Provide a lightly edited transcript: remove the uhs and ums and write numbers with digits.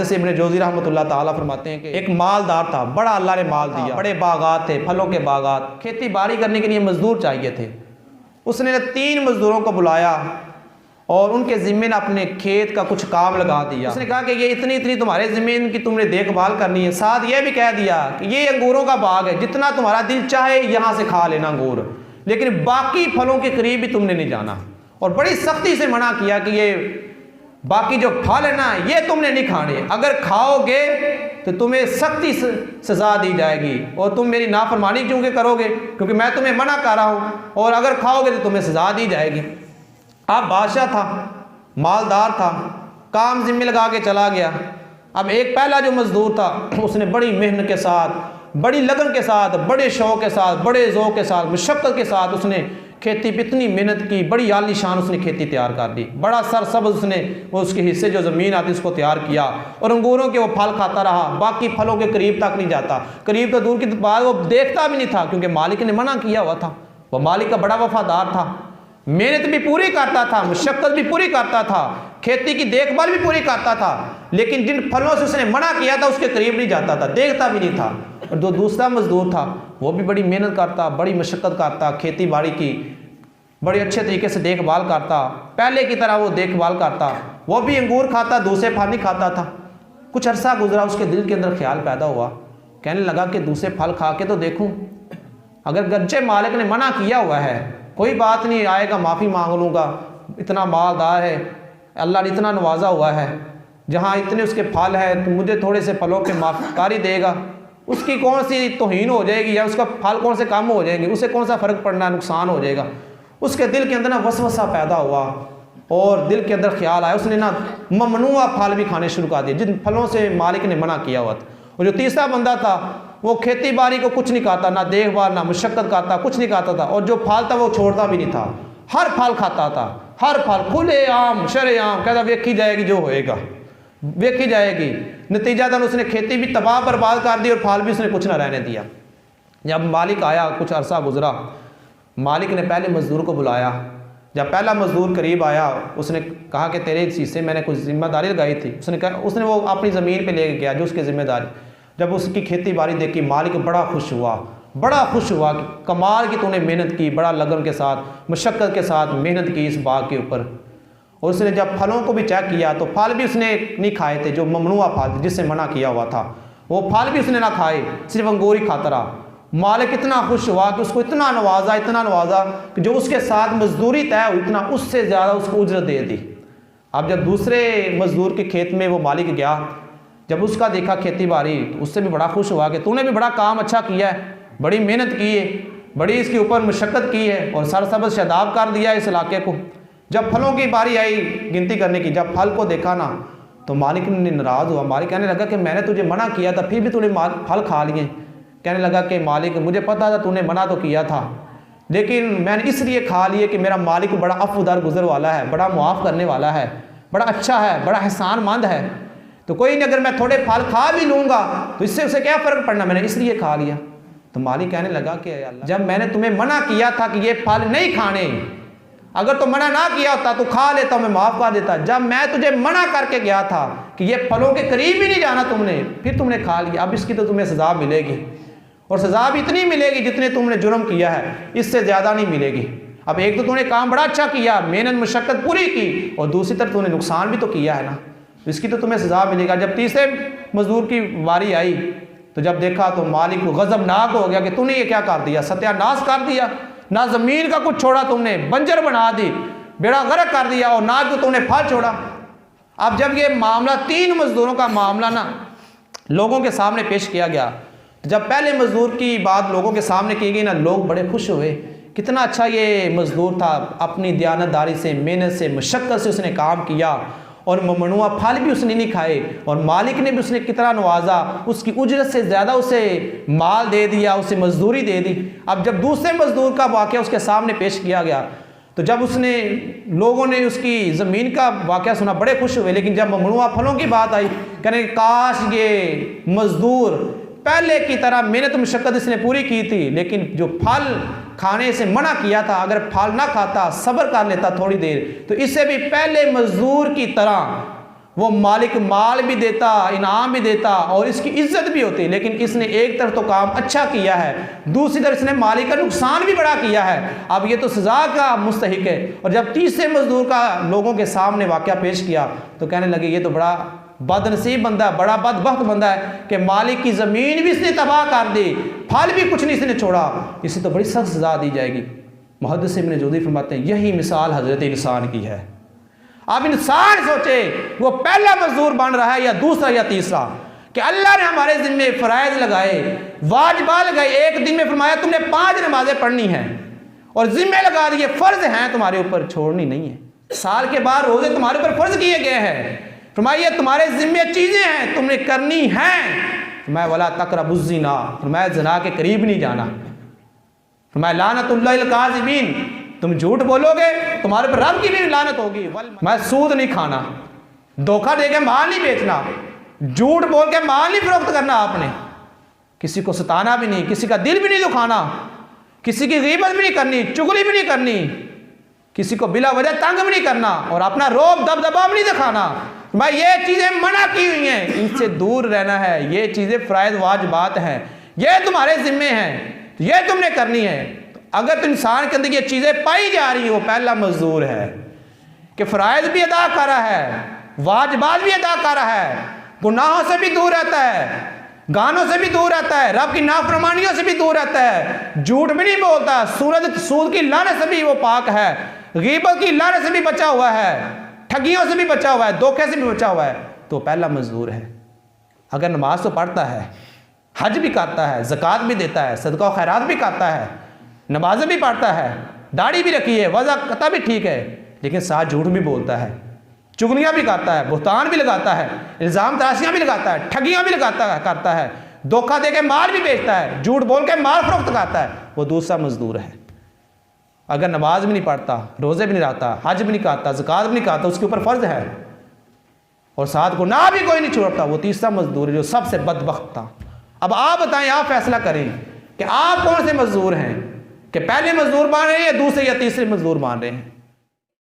से इब्न जोज़ी रहमतुल्लाह ताला फरमाते हैं कि एक मालदार था, बड़ा अल्लाह ने माल दिया, बड़े बागात थे, फलों के बागात, खेती बाड़ी करने के लिए मजदूर चाहिए थे। उसने 3 मजदूरों को बुलाया और उनके ज़िम्मे अपने खेत का कुछ काम लगा दिया। उसने कहा कि ये इतनी तुम्हारे ज़मीन की तुमने देखभाल करनी है। साथ ये भी कह दिया कि ये अंगूरों का बाग है, जितना तुम्हारा दिल चाहे यहाँ से खा लेना अंगूर, लेकिन बाकी फलों के करीब भी तुमने नहीं जाना। और बड़ी सख्ती से मना किया कि ये बाकी जो फल है ना, ये तुमने नहीं खाने, अगर खाओगे तो तुम्हें सख्ती सजा दी जाएगी और तुम मेरी नाफरमानी क्योंकि करोगे, क्योंकि मैं तुम्हें मना कर रहा हूँ, और अगर खाओगे तो तुम्हें सजा दी जाएगी। अब बादशाह था, मालदार था, काम जिम्मे लगा के चला गया। अब एक पहला जो मजदूर था उसने बड़ी मेहनत के साथ, बड़ी लगन के साथ, बड़े शौक़ के साथ, बड़े ज़ौक़ के साथ, मुशक्क़त के साथ उसने खेती पे इतनी मेहनत की, बड़ी आलीशान उसने खेती तैयार कर दी। बड़ा सरसब्ज़ उसने वो उसके हिस्से जो ज़मीन आती उसको तैयार किया और अंगूरों के वो फल खाता रहा, बाकी फलों के करीब तक नहीं जाता। करीब तो दूर की बात, वो देखता भी नहीं था, क्योंकि मालिक ने मना किया हुआ था। वह मालिक का बड़ा वफादार था, मेहनत भी पूरी करता था, मुशक्क़त भी पूरी करता था, खेती की देखभाल भी पूरी करता था, लेकिन जिन फलों से उसने मना किया था उसके करीब नहीं जाता था, देखता भी नहीं था। और जो दूसरा मजदूर था वो भी बड़ी मेहनत करता, बड़ी मशक्क़त करता, खेती बाड़ी की बड़ी अच्छे तरीके से देखभाल करता, पहले की तरह वो देखभाल करता। वो भी अंगूर खाता, दूसरे फल नहीं खाता था। कुछ अरसा गुजरा, उसके दिल के अंदर ख्याल पैदा हुआ, कहने लगा कि दूसरे फल खा के तो देखूं, अगर गज्जे मालिक ने मना किया हुआ है, कोई बात नहीं, आएगा माफ़ी मांग लूँगा, इतना मालदार है, अल्लाह ने इतना नवाजा हुआ है, जहाँ इतने उसके फल है तो मुझे थोड़े से फलों के माफ़कारी देगा, उसकी कौन सी तौहीन हो जाएगी या उसका फल कौन से कम हो जाएंगे, उसे कौन सा फ़र्क पड़ना, नुकसान हो जाएगा। उसके दिल के अंदर ना वसवसा पैदा हुआ और दिल के अंदर ख्याल आया, उसने ना ममनुआ फल भी खाने शुरू कर दिए जिन फलों से मालिक ने मना किया हुआ था। और जो तीसरा बंदा था वो खेती बाड़ी को कुछ नहीं खाता, ना देखभाल, ना मुशक्क़त करता, कुछ नहीं खाता था, और जो फल था वो छोड़ता भी नहीं था, हर फल खाता था, हर फल खुले आम शरेआम, कहता वेखी जाएगी जो होएगा, वेखी जाएगी। नतीजा था उसने खेती भी तबाह बर्बाद कर दी और फल भी उसने कुछ ना रहने दिया। जब मालिक आया, कुछ अरसा गुजरा, मालिक ने पहले मजदूर को बुलाया। जब पहला मजदूर करीब आया, उसने कहा कि तेरे हिस्से मैंने कुछ जिम्मेदारी लगाई थी। उसने वो अपनी ज़मीन पे ले गया जो उसकी ज़िम्मेदारी। जब उसकी खेती बाड़ी देखी, मालिक बड़ा खुश हुआ, बड़ा खुश हुआ कि कमाल की तूने मेहनत की, बड़ा लगन के साथ, मुशक्क़त के साथ मेहनत की इस बाग के ऊपर। और उसने जब फलों को भी चेक किया तो फल भी उसने नहीं खाए थे, जो ममनुआ फल जिससे मना किया हुआ था, वो फल भी उसने ना खाए, सिर्फ अंगूर ही खाता रहा। मालिक इतना खुश हुआ कि उसको इतना नवाजा कि जो उसके साथ मजदूरी तय हुई इतना उससे ज़्यादा उसको उजरत दे दी। अब जब दूसरे मजदूर के खेत में वो मालिक गया, जब उसका देखा खेती बाड़ी, तो उससे भी बड़ा खुश हुआ कि तूने भी बड़ा काम अच्छा किया है, बड़ी मेहनत की है, बड़ी इसके ऊपर मुशक्क़त की है और सरसब्ज़ शादाब कर दिया इस इलाके को। जब फलों की बारी आई गिनती करने की, जब फल को देखा ना तो मालिक ने नाराज़ हुआ। मालिक कहने लगा कि मैंने तुझे मना किया था फिर भी तूने फल खा लिए। कहने लगा कि मालिक मुझे पता था तूने मना तो किया था, लेकिन मैंने इसलिए खा लिए कि मेरा मालिक बड़ा अफ़्वदार गुज़र वाला है, बड़ा मुआफ़ करने वाला है, बड़ा अच्छा है, बड़ा एहसानमंद है, तो कोई नहीं, अगर मैं थोड़े फल खा भी लूँगा तो इससे उसे क्या फ़र्क पड़ना, मैंने इसलिए खा लिया। तो मालिक कहने लगा कि अल्लाह, जब मैंने तुम्हें मना किया था कि ये फल नहीं खाने, अगर तो मना ना किया होता तो खा लेता, मैं माफ़ कर देता। जब मैं तुझे मना करके गया था कि ये फलों के करीब ही नहीं जाना तुमने, फिर तुमने खा लिया, अब इसकी तो तुम्हें सज़ा मिलेगी, और सज़ा भी इतनी मिलेगी जितने तुमने जुर्म किया है, इससे ज़्यादा नहीं मिलेगी। अब एक तो तूने काम बड़ा अच्छा किया, मेहनत मुशक्क़त पूरी की, और दूसरी तरफ तूने नुकसान भी तो किया है ना, इसकी तो तुम्हें सज़ा मिलेगा। जब तीसरे मजदूर की बारी आई तो जब देखा तो मालिक को गज़बनाक हो गया कि तूने ये क्या कर दिया, सत्यानाश कर दिया, ना ज़मीन का कुछ छोड़ा तुमने, बंजर बना दी, बेड़ा गर्क कर दिया, और ना तो तुमने फल छोड़ा। अब जब ये मामला 3 मजदूरों का मामला ना लोगों के सामने पेश किया गया, जब पहले मजदूर की बात लोगों के सामने की गई ना, लोग बड़े खुश हुए, कितना अच्छा ये मजदूर था, अपनी दयानतदारी से, मेहनत से, मुशक्क़त से उसने काम किया, और ममनुआ फल भी उसने नहीं खाए, और मालिक ने भी उसने कितना नवाजा, उसकी उजरत से ज़्यादा उसे माल दे दिया, उसे मजदूरी दे दी। अब जब दूसरे मजदूर का वाक़या उसके सामने पेश किया गया तो जब उसने लोगों ने उसकी ज़मीन का वाक़या सुना, बड़े खुश हुए, लेकिन जब ममनुआ फलों की बात आई, कहने काश ये मजदूर पहले की तरह मेहनत मुशक्क़त इसने पूरी की थी, लेकिन जो फल खाने से मना किया था, अगर फल ना खाता, सब्र कर लेता थोड़ी देर, तो इससे भी पहले मजदूर की तरह वो मालिक माल भी देता, इनाम भी देता और इसकी इज्जत भी होती, लेकिन इसने एक तरफ तो काम अच्छा किया है, दूसरी तरफ इसने मालिक का नुकसान भी बड़ा किया है। अब ये तो सज़ा का मुस्तहिक है। और जब तीसरे मजदूर का लोगों के सामने वाक़या पेश किया तो कहने लगे ये तो बड़ा बदनसीब बंदा, बड़ा बदबख्त बंदा है कि मालिक की ज़मीन भी इसने तबाह कर दी, फल भी कुछ नहीं इसने छोड़ा, इसे तो बड़ी सख्त सज़ा दी जाएगी। मुहद्दिस इब्न जौज़ी फरमाते हैं यही मिसाल हज़रत इंसान की है। अब इंसान सोचे वो पहला मजदूर बन रहा है या दूसरा या तीसरा, कि अल्लाह ने हमारे ज़िम्मे फ़राइज़ लगाए, वाजिबात लगाए। एक दिन में फरमाया तुमने 5 नमाजें पढ़नी हैं और ज़िम्मे लगा दिए, फ़र्ज हैं तुम्हारे ऊपर, छोड़नी नहीं है। साल के बाद रोज़े तुम्हारे ऊपर फ़र्ज किए गए हैं, फरमाइए तुम्हारे ज़िम्मे चीज़ें हैं तुमने करनी हैं। फरमाया वला तक़रबुज़्ज़िना, फरमाया ज़िना के करीब नहीं जाना। फरमाया लानतुल्लाहिल काज़िबीन, तुम झूठ बोलोगे तुम्हारे पर रब की भी लानत होगी। मैं सूद नहीं खाना, धोखा देके माल नहीं बेचना, झूठ बोल के माल नहीं फरोख्त करना, आपने किसी को सताना भी नहीं, किसी का दिल भी नहीं दुखाना, किसी की गीबत भी नहीं करनी, चुगली भी नहीं करनी, किसी को बिला वजह तंग भी नहीं करना और अपना रोब दबदबा भी नहीं दिखाना। भाई ये चीज़ें मना की हुई हैं, इनसे दूर रहना है। ये चीज़ें फ़राइज़ वाजिबात हैं, ये तुम्हारे ज़िम्मे हैं, ये तुमने करनी है। अगर तो इंसान के अंदर ये चीज़ें पाई जा रही हो, पहला मजदूर है कि फ़राइज़ भी अदा कर रहा है, वाजिबात भी अदा कर रहा है, गुनाहों से भी दूर रहता है, गानों से भी दूर रहता है, रब की नाफरमानियों से भी दूर रहता है, झूठ भी नहीं बोलता, सूद की लानत से भी वो पाक है, गीबत की लानत से भी बचा हुआ है, ठगियों से भी बचा हुआ है, धोखे से भी बचा हुआ है, तो पहला मजदूर है। अगर नमाज तो पढ़ता है, हज भी करता है, ज़कात भी देता है, सदका और खैरात भी करता है, नमाज़ें भी पढ़ता है, दाढ़ी भी रखी है, वज़ा कता भी ठीक है, लेकिन साथ झूठ भी बोलता है, चुगलियाँ भी करता है, बुहतान भी लगाता है, इल्ज़ाम तराशियाँ भी लगाता है, ठगियाँ भी करता है, धोखा दे के माल भी बेचता है, झूठ बोल के माल फरोख्त करता है, वो दूसरा मजदूर है। अगर नमाज भी नहीं पढ़ता, रोज़े भी नहीं रखता, हज भी नहीं करता, ज़कात भी नहीं करता, उसके ऊपर फ़र्ज है और साथ गुनाह भी कोई नहीं छोड़ता, वो तीसरा मजदूर है जो सबसे बदबख्त था। अब आप बताएं, आप फैसला करें कि आप कौन से मजदूर हैं, कि पहले मजदूर मान रहे हैं या दूसरे या तीसरे मजदूर मान रहे हैं।